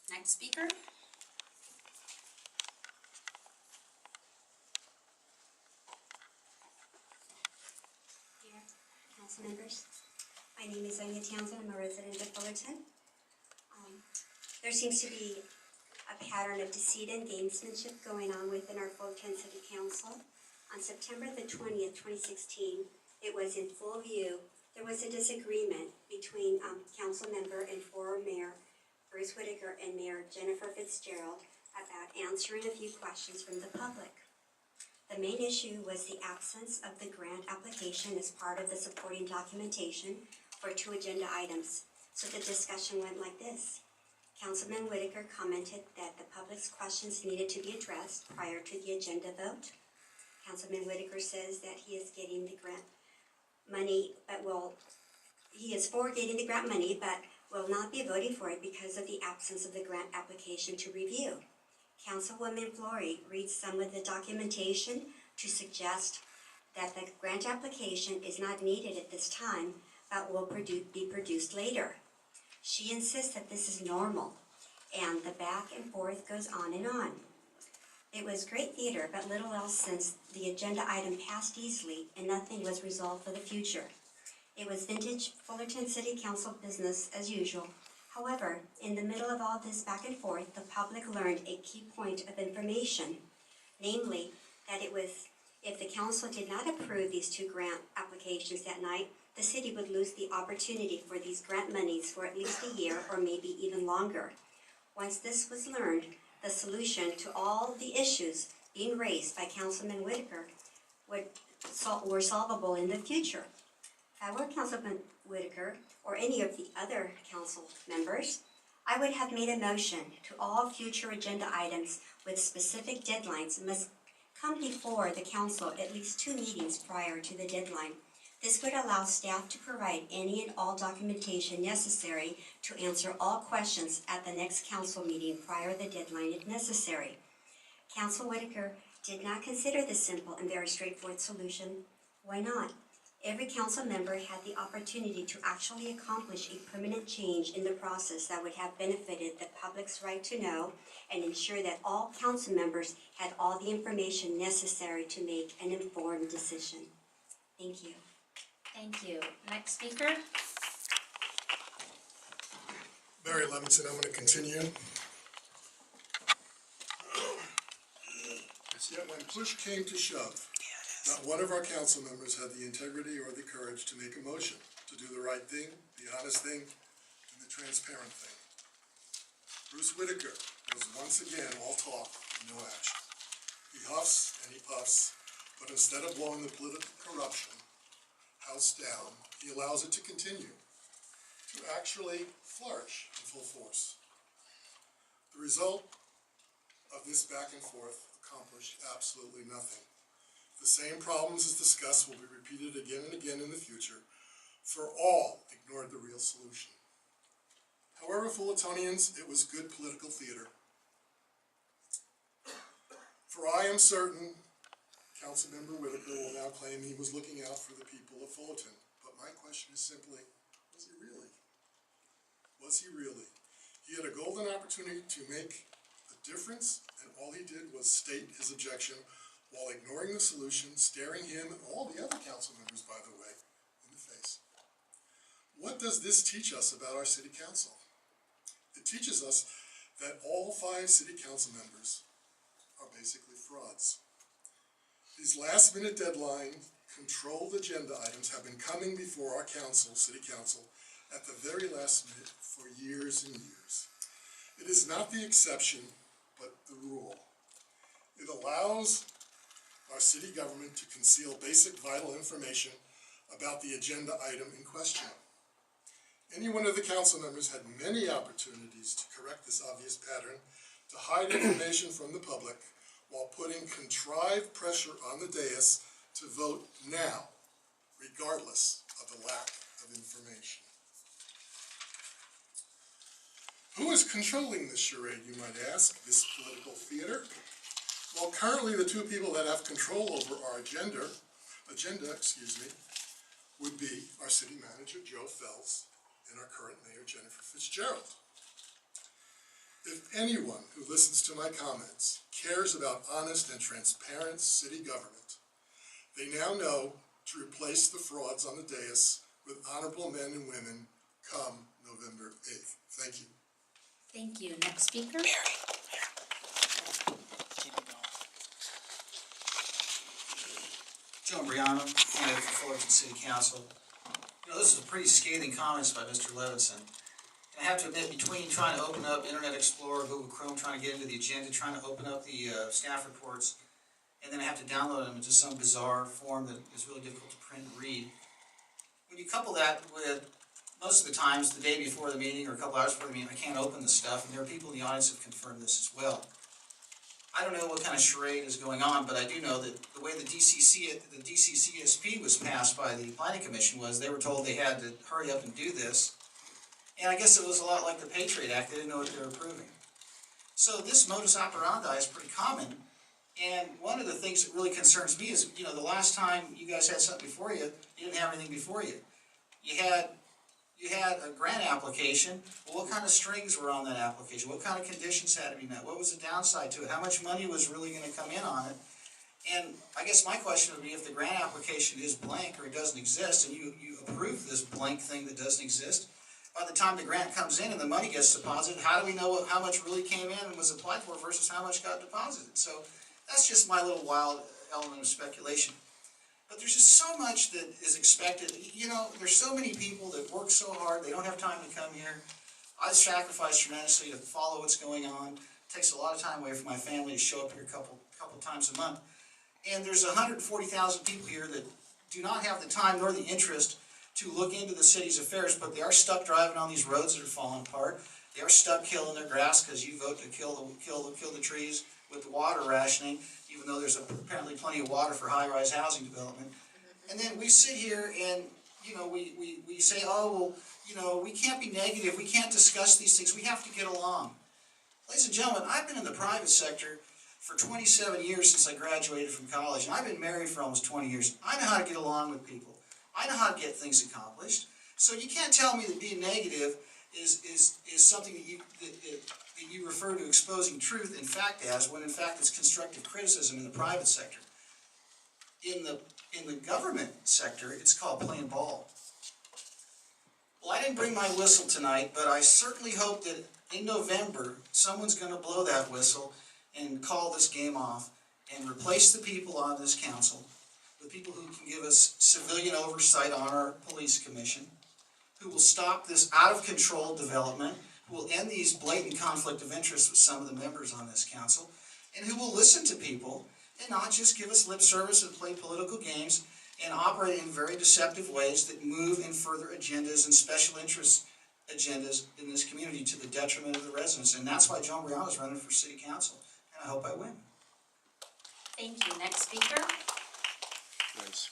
Next speaker. Here, council members. My name is Anya Townsend. I'm a resident of Fullerton. There seems to be a pattern of deceit and gamesmanship going on within our Fullerton City Council. On September the 20th, 2016, it was in full view. There was a disagreement between council member and former mayor Bruce Whitaker and Mayor Jennifer Fitzgerald about answering a few questions from the public. The main issue was the absence of the grant application as part of the supporting documentation for 2 agenda items. So the discussion went like this. Councilman Whitaker commented that the public's questions needed to be addressed prior to the agenda vote. Councilman Whitaker says that he is getting the grant money, he is for getting the grant money, but will not be voting for it because of the absence of the grant application to review. Councilwoman Flory reads some of the documentation to suggest that the grant application is not needed at this time, but will be produced later. She insists that this is normal, and the back and forth goes on and on. It was great theater, but little else since the agenda item passed easily and nothing was resolved for the future. It was vintage Fullerton City Council business as usual. However, in the middle of all this back and forth, the public learned a key point of information, namely that if the council did not approve these 2 grant applications that night, the city would lose the opportunity for these grant monies for at least a year or maybe even longer. Once this was learned, the solution to all the issues being raised by Councilman Whitaker were solvable in the future. If I were Councilman Whitaker or any of the other council members, I would have made a motion to all future agenda items with specific deadlines must come before the council at least 2 meetings prior to the deadline. This would allow staff to provide any and all documentation necessary to answer all questions at the next council meeting prior to the deadline if necessary. Council Whitaker did not consider this simple and very straightforward solution. Why not? Every council member had the opportunity to actually accomplish a permanent change in the process that would have benefited the public's right to know and ensure that all council members had all the information necessary to make an informed decision. Thank you. Thank you. Next speaker. Barry Levinson, I'm going to continue. Yet when push came to shove, not one of our council members had the integrity or the courage to make a motion, to do the right thing, the honest thing, and the transparent thing. Bruce Whitaker was once again all talk and no action. He huffs and he puffs, but instead of blowing the political corruption house down, he allows it to continue, to actually flourish in full force. The result of this back and forth accomplished absolutely nothing. The same problems as discussed will be repeated again and again in the future, for all ignored the real solution. However, Fullertonians, it was good political theater. For I am certain Councilmember Whitaker will now claim he was looking out for the people of Fullerton. But my question is simply, was he really? Was he really? He had a golden opportunity to make a difference, and all he did was state his objection while ignoring the solution, staring him and all the other council members, by the way, in the face. What does this teach us about our city council? It teaches us that all 5 city council members are basically frauds. These last-minute deadline controlled agenda items have been coming before our council, city council, at the very last minute for years and years. It is not the exception, but the rule. It allows our city government to conceal basic vital information about the agenda item in question. Any one of the council members had many opportunities to correct this obvious pattern, to hide information from the public, while putting contrived pressure on the dais to vote now, regardless of the lack of information. Who is controlling this charade, you might ask, this political theater? Well, currently the 2 people that have control over our agenda, would be our city manager, Joe Fells, and our current mayor, Jennifer Fitzgerald. If anyone who listens to my comments cares about honest and transparent city government, they now know to replace the frauds on the dais with honorable men and women come November 8th. Thank you. Thank you. Next speaker? Joe Briano, candidate for Fullerton City Council. You know, this is pretty scathing comments by Mr. Levinson. And I have to admit, between trying to open up Internet Explorer, Google Chrome, trying to get into the agenda, trying to open up the staff reports, and then I have to download them into some bizarre form that is really difficult to print and read. When you couple that with, most of the times, the day before the meeting or a couple hours before the meeting, I can't open this stuff, and there are people in the audience who have confirmed this as well. I don't know what kind of charade is going on, but I do know that the way the DCCSP was passed by the Planning Commission was they were told they had to hurry up and do this. And I guess it was a lot like the Patriot Act, they didn't know what they were approving. So this modus operandi is pretty common, and one of the things that really concerns me is, you know, the last time you guys had something before you, you didn't have anything before you. You had a grant application. Well, what kind of strings were on that application? What kind of conditions had to be met? What was the downside to it? How much money was really going to come in on it? And I guess my question would be, if the grant application is blank or it doesn't exist, and you approve this blank thing that doesn't exist, by the time the grant comes in and the money gets deposited, how do we know how much really came in and was applied for versus how much got deposited? So that's just my little wild element of speculation. But there's just so much that is expected. You know, there's so many people that work so hard, they don't have time to come here. I sacrifice tremendously to follow what's going on. It takes a lot of time away from my family to show up here a couple times a month. And there's 140,000 people here that do not have the time nor the interest to look into the city's affairs, but they are stuck driving on these roads that are falling apart. They are stuck killing their grass because you vote to kill the trees with the water rationing, even though there's apparently plenty of water for high-rise housing development. And then we sit here and, you know, we say, oh, well, you know, we can't be negative, we can't discuss these things, we have to get along. Ladies and gentlemen, I've been in the private sector for 27 years since I graduated from college, and I've been married for almost 20 years. I know how to get along with people. I know how to get things accomplished. So you can't tell me that being negative is something that you refer to exposing truth in fact as, when in fact it's constructive criticism in the private sector. In the government sector, it's called playing ball. Well, I didn't bring my whistle tonight, but I certainly hope that in November someone's going to blow that whistle and call this game off and replace the people on this council with people who can give us civilian oversight on our police commission, who will stop this out-of-control development, who will end these blatant conflict of interest with some of the members on this council, and who will listen to people and not just give us lip service and play political games and operate in very deceptive ways that move and further agendas and special interest agendas in this community to the detriment of the residents. And that's why Joan Briano is running for city council, and I hope I win. Thank you. Next speaker? Nice.